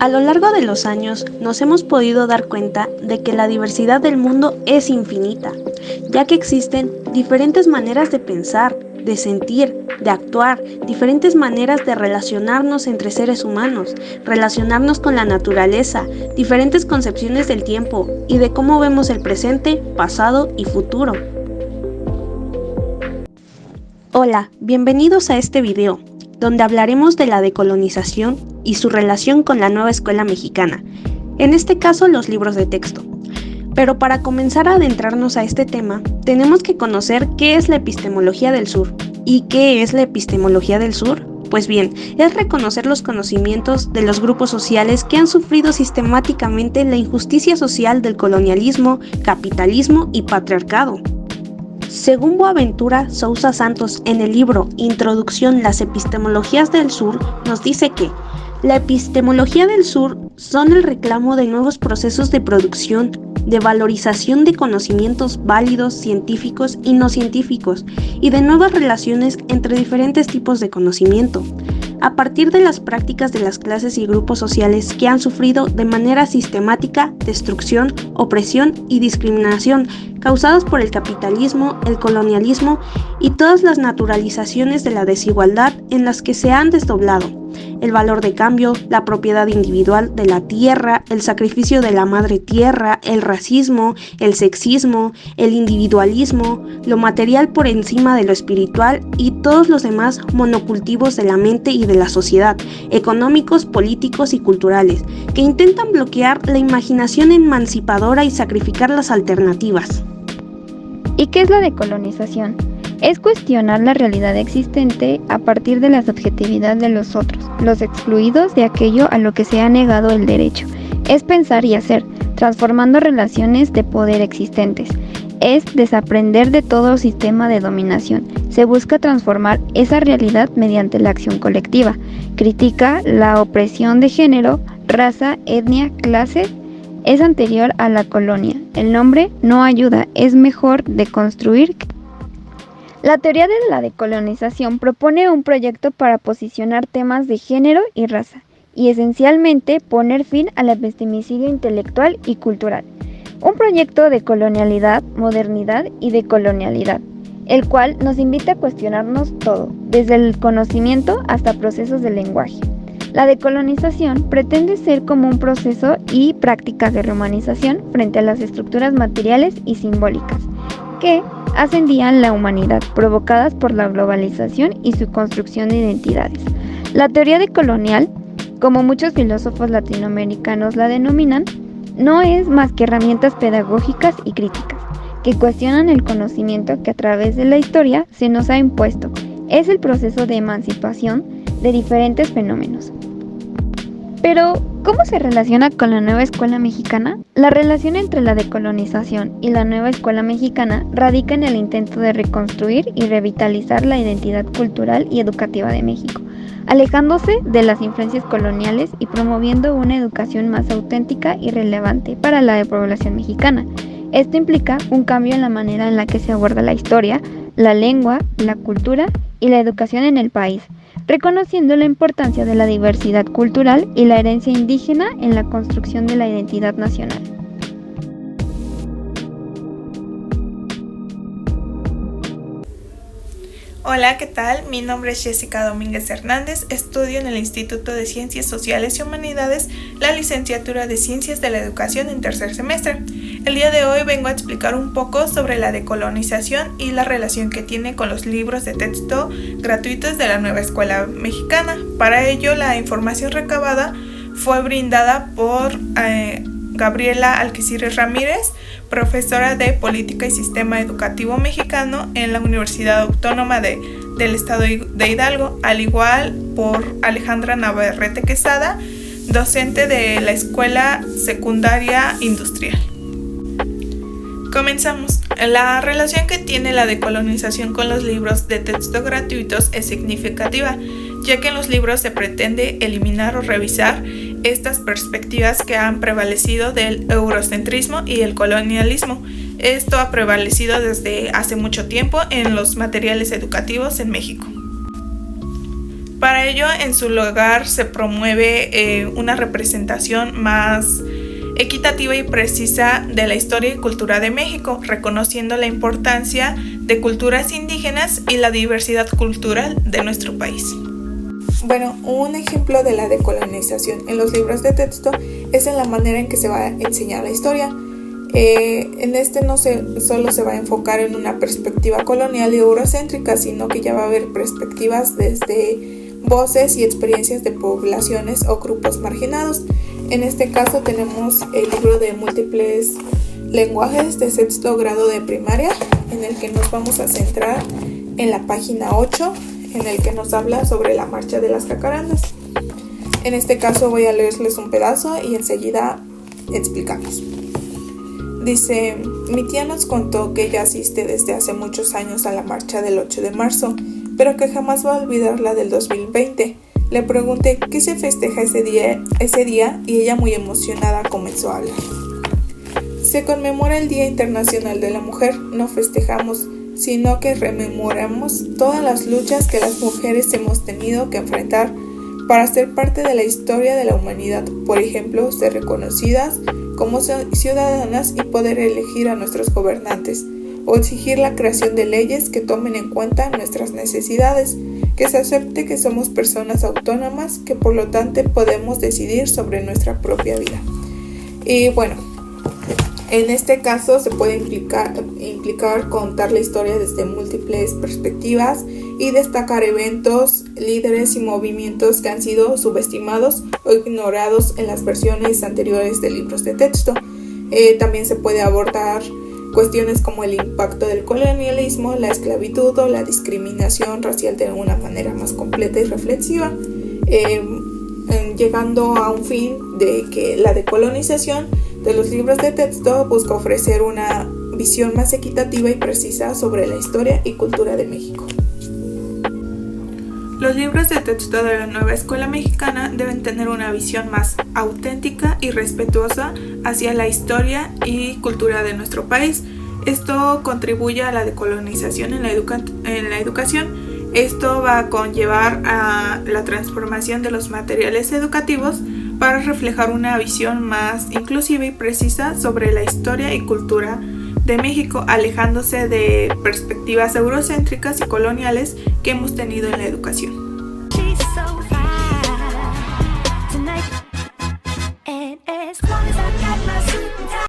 A lo largo de los años nos hemos podido dar cuenta de que la diversidad del mundo es infinita, ya que existen diferentes maneras de pensar, de sentir, de actuar, diferentes maneras de relacionarnos entre seres humanos, relacionarnos con la naturaleza, diferentes concepciones del tiempo y de cómo vemos el presente, pasado y futuro. Hola, bienvenidos a este video, donde hablaremos de la decolonización y su relación con la nueva escuela mexicana, en este caso los libros de texto. Pero para comenzar a adentrarnos a este tema, tenemos que conocer qué es la epistemología del sur. ¿Y qué es la epistemología del sur? Pues bien, es reconocer los conocimientos de los grupos sociales que han sufrido sistemáticamente la injusticia social del colonialismo, capitalismo y patriarcado. Según Boaventura Sousa Santos, en el libro Introducción las epistemologías del sur, nos dice que la epistemología del sur son el reclamo de nuevos procesos de producción, de valorización de conocimientos válidos, científicos y no científicos, y de nuevas relaciones entre diferentes tipos de conocimiento, a partir de las prácticas de las clases y grupos sociales que han sufrido de manera sistemática destrucción, opresión y discriminación causadas por el capitalismo, el colonialismo y todas las naturalizaciones de la desigualdad en las que se han desdoblado. El valor de cambio, la propiedad individual de la tierra, el sacrificio de la madre tierra, el racismo, el sexismo, el individualismo, lo material por encima de lo espiritual y todos los demás monocultivos de la mente y de la sociedad, económicos, políticos y culturales, que intentan bloquear la imaginación emancipadora y sacrificar las alternativas. ¿Y qué es la decolonización? Es cuestionar la realidad existente a partir de la subjetividad de los otros, los excluidos de aquello a lo que se ha negado el derecho. Es pensar y hacer, transformando relaciones de poder existentes. Es desaprender de todo sistema de dominación. Se busca transformar esa realidad mediante la acción colectiva. Critica la opresión de género, raza, etnia, clase. Es anterior a la colonia. El nombre no ayuda, es mejor deconstruir. La teoría de la decolonización propone un proyecto para posicionar temas de género y raza, y esencialmente poner fin al epistemicidio intelectual y cultural. Un proyecto de colonialidad, modernidad y decolonialidad, el cual nos invita a cuestionarnos todo, desde el conocimiento hasta procesos del lenguaje. La decolonización pretende ser como un proceso y prácticas de rehumanización frente a las estructuras materiales y simbólicas que ascendían la humanidad, provocadas por la globalización y su construcción de identidades. La teoría decolonial, como muchos filósofos latinoamericanos la denominan, no es más que herramientas pedagógicas y críticas, que cuestionan el conocimiento que a través de la historia se nos ha impuesto. Es el proceso de emancipación de diferentes fenómenos. Pero, ¿cómo se relaciona con la nueva escuela mexicana? La relación entre la decolonización y la nueva escuela mexicana radica en el intento de reconstruir y revitalizar la identidad cultural y educativa de México, alejándose de las influencias coloniales y promoviendo una educación más auténtica y relevante para la población mexicana. Esto implica un cambio en la manera en la que se aborda la historia, la lengua, la cultura y la educación en el país, reconociendo la importancia de la diversidad cultural y la herencia indígena en la construcción de la identidad nacional. Hola, ¿qué tal? Mi nombre es Jessica Domínguez Hernández, estudio en el Instituto de Ciencias Sociales y Humanidades la licenciatura de Ciencias de la Educación en tercer semestre. El día de hoy vengo a explicar un poco sobre la decolonización y la relación que tiene con los libros de texto gratuitos de la nueva escuela mexicana. Para ello, la información recabada fue brindada por Gabriela Alquicires Ramírez, profesora de Política y Sistema Educativo Mexicano en la Universidad Autónoma del Estado de Hidalgo, al igual por Alejandra Navarrete Quesada, docente de la Escuela Secundaria Industrial. Comenzamos. La relación que tiene la decolonización con los libros de texto gratuitos es significativa, ya que en los libros se pretende eliminar o revisar estas perspectivas que han prevalecido del eurocentrismo y el colonialismo. Esto ha prevalecido desde hace mucho tiempo en los materiales educativos en México. Para ello, en su lugar se promueve una representación más equitativa y precisa de la historia y cultura de México, reconociendo la importancia de culturas indígenas y la diversidad cultural de nuestro país. Bueno, un ejemplo de la decolonización en los libros de texto es en la manera en que se va a enseñar la historia. En este no solo se va a enfocar en una perspectiva colonial y eurocéntrica, sino que ya va a haber perspectivas desde voces y experiencias de poblaciones o grupos marginados. En este caso tenemos el libro de múltiples lenguajes de sexto grado de primaria, en el que nos vamos a centrar en la página 8, en el que nos habla sobre la marcha de las jacarandas. En este caso voy a leerles un pedazo y enseguida explicamos. Dice: mi tía nos contó que ella asiste desde hace muchos años a la marcha del 8 de marzo, pero que jamás va a olvidar la del 2020. Le pregunté qué se festeja ese día y ella, muy emocionada, comenzó a hablar. Se conmemora el Día Internacional de la Mujer. No festejamos, sino que rememoramos todas las luchas que las mujeres hemos tenido que enfrentar para ser parte de la historia de la humanidad. Por ejemplo, ser reconocidas como ciudadanas y poder elegir a nuestros gobernantes, o exigir la creación de leyes que tomen en cuenta nuestras necesidades, que se acepte que somos personas autónomas, que por lo tanto podemos decidir sobre nuestra propia vida. Y bueno, en este caso se puede implicar contar la historia desde múltiples perspectivas y destacar eventos, líderes y movimientos que han sido subestimados o ignorados en las versiones anteriores de libros de texto. También se puede abordar cuestiones como el impacto del colonialismo, la esclavitud o la discriminación racial de una manera más completa y reflexiva, llegando a un fin de que la decolonización de los libros de texto busca ofrecer una visión más equitativa y precisa sobre la historia y cultura de México. Los libros de texto de la nueva escuela mexicana deben tener una visión más auténtica y respetuosa hacia la historia y cultura de nuestro país. Esto contribuye a la decolonización en la educación. Esto va a conllevar a la transformación de los materiales educativos para reflejar una visión más inclusiva y precisa sobre la historia y cultura de México, alejándose de perspectivas eurocéntricas y coloniales que hemos tenido en la educación.